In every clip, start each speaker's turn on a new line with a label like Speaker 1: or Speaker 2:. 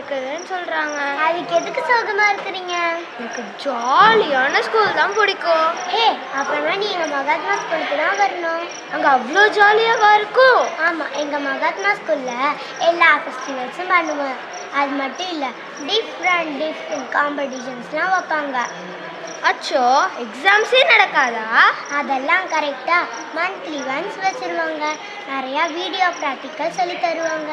Speaker 1: இருக்குதுன்னு சொல்றாங்க.
Speaker 2: அதுக்கு எதுக்கு சோகமா இருக்கிறீங்க?
Speaker 1: எனக்கு ஜாலியான ஸ்கூல் தான் பிடிக்கும்.
Speaker 2: அப்பனா நீ எங்க மகாத்மா ஸ்கூலுக்கு தான் வரணும்.
Speaker 1: அங்க அவ்வளோ ஜாலியாவா இருக்கும்?
Speaker 2: ஆமா, எங்க மகாத்மா ஸ்கூல்ல எல்லா ஃபெஸ்டிவல்ஸும் பண்ணுவோம். அது மட்டும் இல்லை, டிஃப்ரெண்ட் காம்படிஷன்ஸ்லாம் வைப்பாங்க.
Speaker 1: அச்சோ, எக்ஸாம்ஸே நடக்காதா?
Speaker 2: அதெல்லாம் கரெக்டாக மந்த்லி ஒன்ஸ் வச்சுருவாங்க. நிறையா வீடியோ ப்ராக்டிக்கல் சொல்லி தருவாங்க.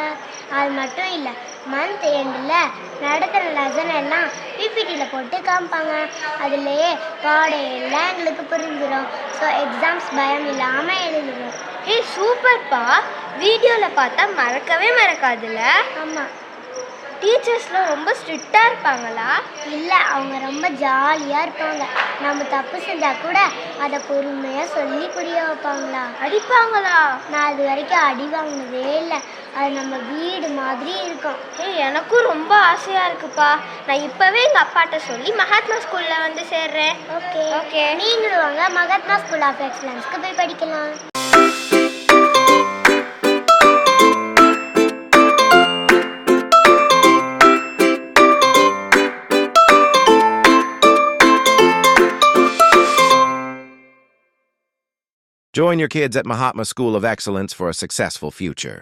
Speaker 2: அது மட்டும் இல்லை, மந்த் எண்டில் நடத்துகிற லெசன் எல்லாம் பிபிடியில் போட்டு காமிப்பாங்க. அதுலேயே பாடம் எங்களுக்கு புரிஞ்சிடும். ஸோ எக்ஸாம்ஸ் பயம் இல்லாமல் எழுதுவோம்.
Speaker 1: சூப்பர்ப்பா. வீடியோவில் பார்த்தா மறக்கவே மறக்காதுல்ல?
Speaker 2: ஆமாம்.
Speaker 1: டீச்சர்ஸ்லாம் ரொம்ப ஸ்ட்ரிக்டாக இருப்பாங்களா?
Speaker 2: இல்லை, அவங்க ரொம்ப ஜாலியாக இருப்பாங்க. நம்ம தப்பு செஞ்சால் கூட அதை பொறுமையாக சொல்லி புரிய வைப்பாங்களா.
Speaker 1: அடிப்பாங்களா?
Speaker 2: நான் அது வரைக்கும் அடி வாங்கினதே இல்லை. அது நம்ம வீடு மாதிரி இருக்கும்.
Speaker 1: எனக்கும் ரொம்ப ஆசையாக இருக்குப்பா. நான் இப்போவே எங்கள் அப்பாட்ட சொல்லி மகாத்மா ஸ்கூலில் வந்து சேர்றேன்.
Speaker 2: ஓகே, நீங்களும் வாங்க, மகாத்மா ஸ்கூல் ஆஃப் எக்ஸலன்ஸ்க்கு போய் படிக்கலாம்.
Speaker 3: Join your kids at Mahatma School of Excellence for a successful future.